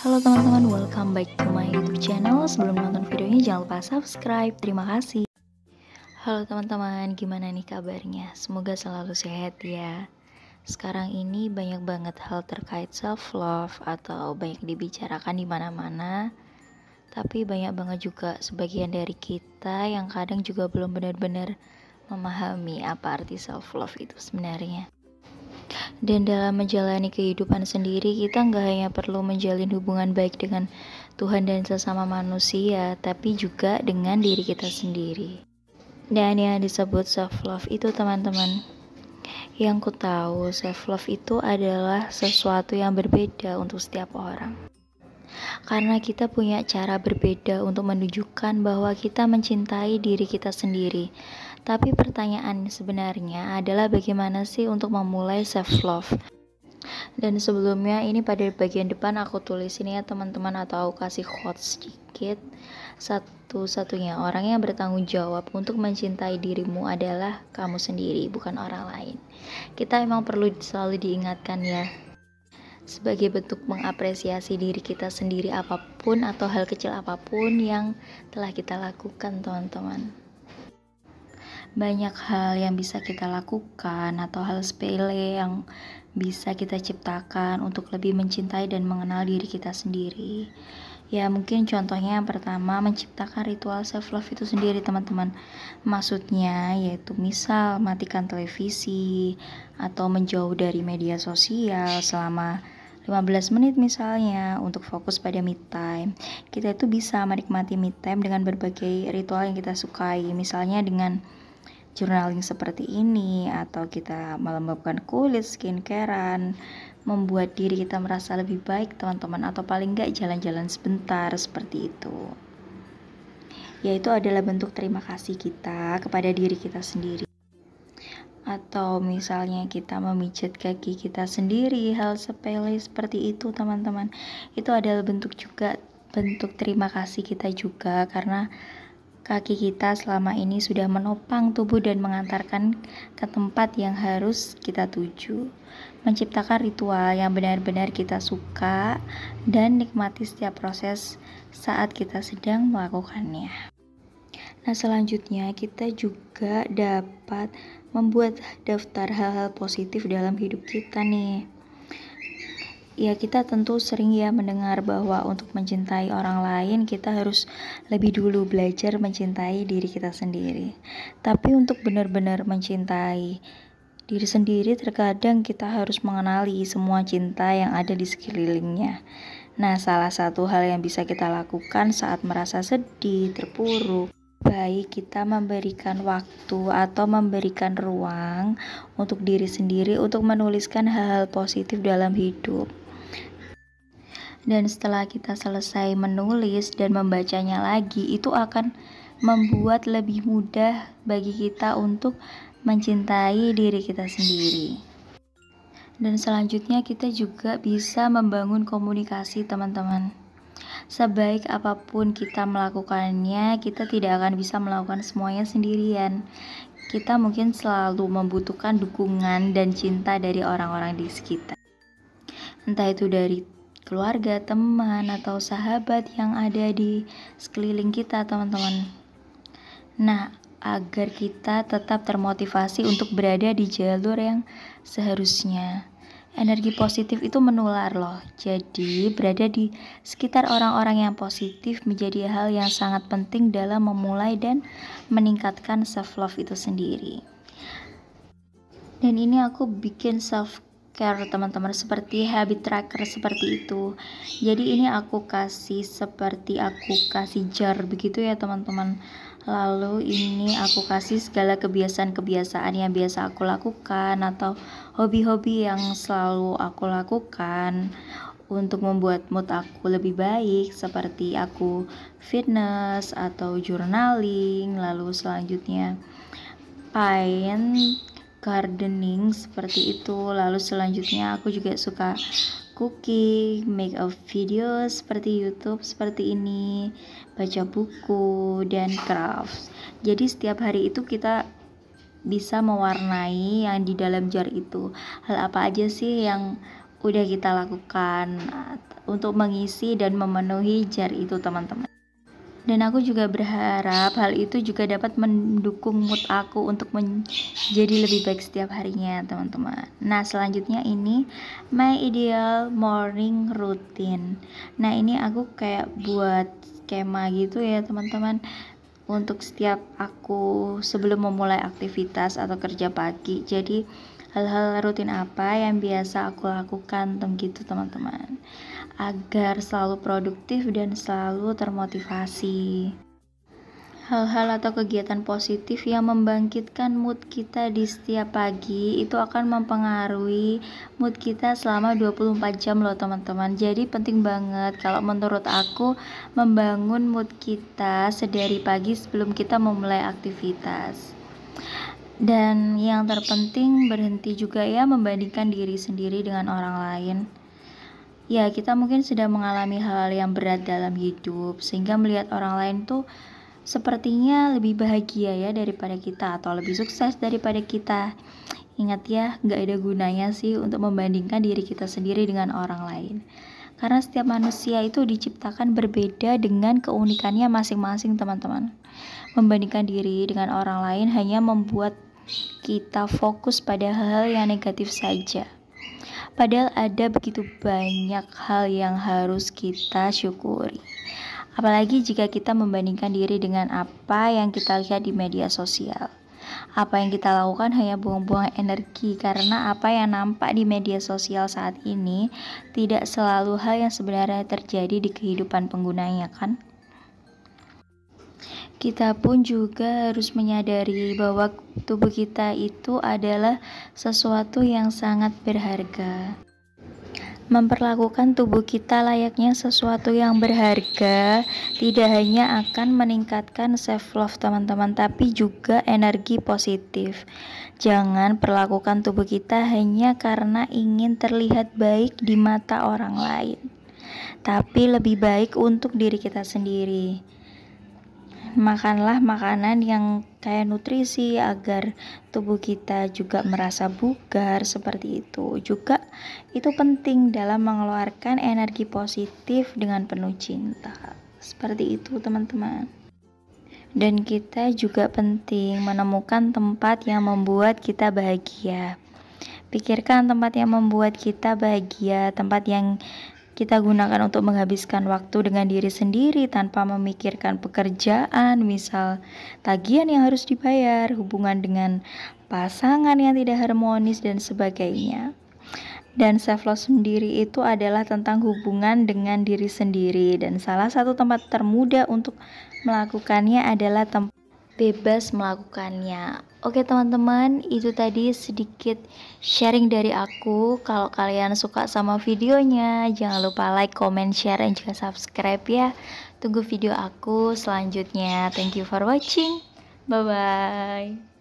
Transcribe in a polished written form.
Halo teman-teman, welcome back to my YouTube channel. Sebelum nonton videonya jangan lupa subscribe. Terima kasih. Halo teman-teman, gimana nih kabarnya? Semoga selalu sehat ya. Sekarang ini banyak banget hal terkait self love atau banyak dibicarakan di mana-mana. Tapi banyak banget juga sebagian dari kita yang kadang juga belum benar-benar memahami apa arti self love itu sebenarnya. Dan dalam menjalani kehidupan sendiri, kita nggak hanya perlu menjalin hubungan baik dengan Tuhan dan sesama manusia, tapi juga dengan diri kita sendiri. Dan yang disebut self love itu teman-teman, yang ku tahu self love itu adalah sesuatu yang berbeda untuk setiap orang. Karena kita punya cara berbeda untuk menunjukkan bahwa kita mencintai diri kita sendiri. Tapi pertanyaan sebenarnya adalah bagaimana sih untuk memulai self love? Dan sebelumnya ini pada bagian depan aku tulis ini ya teman-teman, atau aku kasih quotes sedikit. Satu-satunya orang yang bertanggung jawab untuk mencintai dirimu adalah kamu sendiri, bukan orang lain. Kita emang perlu selalu diingatkan ya, sebagai bentuk mengapresiasi diri kita sendiri apapun atau hal kecil apapun yang telah kita lakukan teman-teman. Banyak hal yang bisa kita lakukan atau hal sepele yang bisa kita ciptakan untuk lebih mencintai dan mengenal diri kita sendiri. Ya mungkin contohnya yang pertama, menciptakan ritual self love itu sendiri teman-teman. Maksudnya yaitu misal matikan televisi atau menjauh dari media sosial selama 15 menit misalnya untuk fokus pada me time. Kita itu bisa menikmati me time dengan berbagai ritual yang kita sukai, misalnya dengan journaling seperti ini, atau kita melembabkan kulit, skincarean, membuat diri kita merasa lebih baik teman-teman, atau paling enggak jalan-jalan sebentar seperti itu. Yaitu adalah bentuk terima kasih kita kepada diri kita sendiri. Atau misalnya kita memijat kaki kita sendiri, hal sepele seperti itu teman-teman, itu adalah bentuk terima kasih kita juga, karena kaki kita selama ini sudah menopang tubuh dan mengantarkan ke tempat yang harus kita tuju. Menciptakan ritual yang benar-benar kita suka dan nikmati setiap proses saat kita sedang melakukannya. Nah, selanjutnya kita juga dapat membuat daftar hal-hal positif dalam hidup kita nih. Ya, kita tentu sering ya mendengar bahwa untuk mencintai orang lain kita harus lebih dulu belajar mencintai diri kita sendiri. Tapi untuk benar-benar mencintai diri sendiri, terkadang kita harus mengenali semua cinta yang ada di sekelilingnya. Nah, salah satu hal yang bisa kita lakukan saat merasa sedih, terpuruk, baik kita memberikan waktu atau memberikan ruang untuk diri sendiri untuk menuliskan hal-hal positif dalam hidup. Dan setelah kita selesai menulis dan membacanya lagi, itu akan membuat lebih mudah bagi kita untuk mencintai diri kita sendiri. Dan selanjutnya kita juga bisa membangun komunikasi teman-teman. Sebaik apapun kita melakukannya, kita tidak akan bisa melakukan semuanya sendirian. Kita mungkin selalu membutuhkan dukungan dan cinta dari orang-orang di sekitar. Entah itu dari keluarga, teman, atau sahabat yang ada di sekeliling kita teman-teman. Nah, agar kita tetap termotivasi untuk berada di jalur yang seharusnya. Energi positif itu menular loh. Jadi berada di sekitar orang-orang yang positif menjadi hal yang sangat penting dalam memulai dan meningkatkan self love itu sendiri. Dan ini aku bikin self care teman-teman, seperti habit tracker seperti itu. Jadi ini aku kasih jar begitu ya teman-teman. Lalu ini aku kasih segala kebiasaan-kebiasaan yang biasa aku lakukan atau hobi-hobi yang selalu aku lakukan untuk membuat mood aku lebih baik, seperti aku fitness atau journaling. Lalu selanjutnya gardening seperti itu. Lalu selanjutnya aku juga suka cooking, make up video seperti YouTube seperti ini, baca buku, dan craft. Jadi setiap hari itu kita bisa mewarnai yang di dalam jar itu. Hal apa aja sih yang udah kita lakukan untuk mengisi dan memenuhi jar itu teman-teman. Dan aku juga berharap hal itu juga dapat mendukung mood aku untuk menjadi lebih baik setiap harinya teman-teman. Nah selanjutnya ini my ideal morning routine. Nah ini aku kayak buat skema gitu ya teman-teman, untuk setiap aku sebelum memulai aktivitas atau kerja pagi. Jadi hal-hal rutin apa yang biasa aku lakukan gitu teman-teman, agar selalu produktif dan selalu termotivasi. Hal-hal atau kegiatan positif yang membangkitkan mood kita di setiap pagi itu akan mempengaruhi mood kita selama 24 jam loh teman-teman. Jadi penting banget kalau menurut aku membangun mood kita sedari pagi sebelum kita memulai aktivitas. Dan yang terpenting berhenti juga ya membandingkan diri sendiri dengan orang lain. Ya kita mungkin sedang mengalami hal yang berat dalam hidup, sehingga melihat orang lain tuh sepertinya lebih bahagia ya daripada kita, atau lebih sukses daripada kita. Ingat ya, gak ada gunanya sih untuk membandingkan diri kita sendiri dengan orang lain. Karena setiap manusia itu diciptakan berbeda dengan keunikannya masing-masing teman-teman. Membandingkan diri dengan orang lain hanya membuat kita fokus pada hal yang negatif saja. Padahal ada begitu banyak hal yang harus kita syukuri. Apalagi jika kita membandingkan diri dengan apa yang kita lihat di media sosial. Apa yang kita lakukan hanya buang-buang energi, karena apa yang nampak di media sosial saat ini tidak selalu hal yang sebenarnya terjadi di kehidupan penggunanya kan. Kita pun juga harus menyadari bahwa tubuh kita itu adalah sesuatu yang sangat berharga. Memperlakukan tubuh kita layaknya sesuatu yang berharga tidak hanya akan meningkatkan self love teman-teman, tapi juga energi positif. Jangan perlakukan tubuh kita hanya karena ingin terlihat baik di mata orang lain, tapi lebih baik untuk diri kita sendiri. Makanlah makanan yang kaya nutrisi agar tubuh kita juga merasa bugar, seperti itu. Juga itu penting dalam mengeluarkan energi positif dengan penuh cinta. Seperti itu teman-teman. Dan kita juga penting menemukan tempat yang membuat kita bahagia. Pikirkan tempat yang membuat kita bahagia, tempat yang kita gunakan untuk menghabiskan waktu dengan diri sendiri tanpa memikirkan pekerjaan, misal tagihan yang harus dibayar, hubungan dengan pasangan yang tidak harmonis, dan sebagainya. Dan self love sendiri itu adalah tentang hubungan dengan diri sendiri, dan salah satu tempat termudah untuk melakukannya adalah tempat bebas melakukannya. Oke teman-teman, itu tadi sedikit sharing dari aku. Kalau kalian suka sama videonya, jangan lupa like, comment, share, dan juga subscribe ya. Tunggu video aku selanjutnya. Thank you for watching. Bye bye.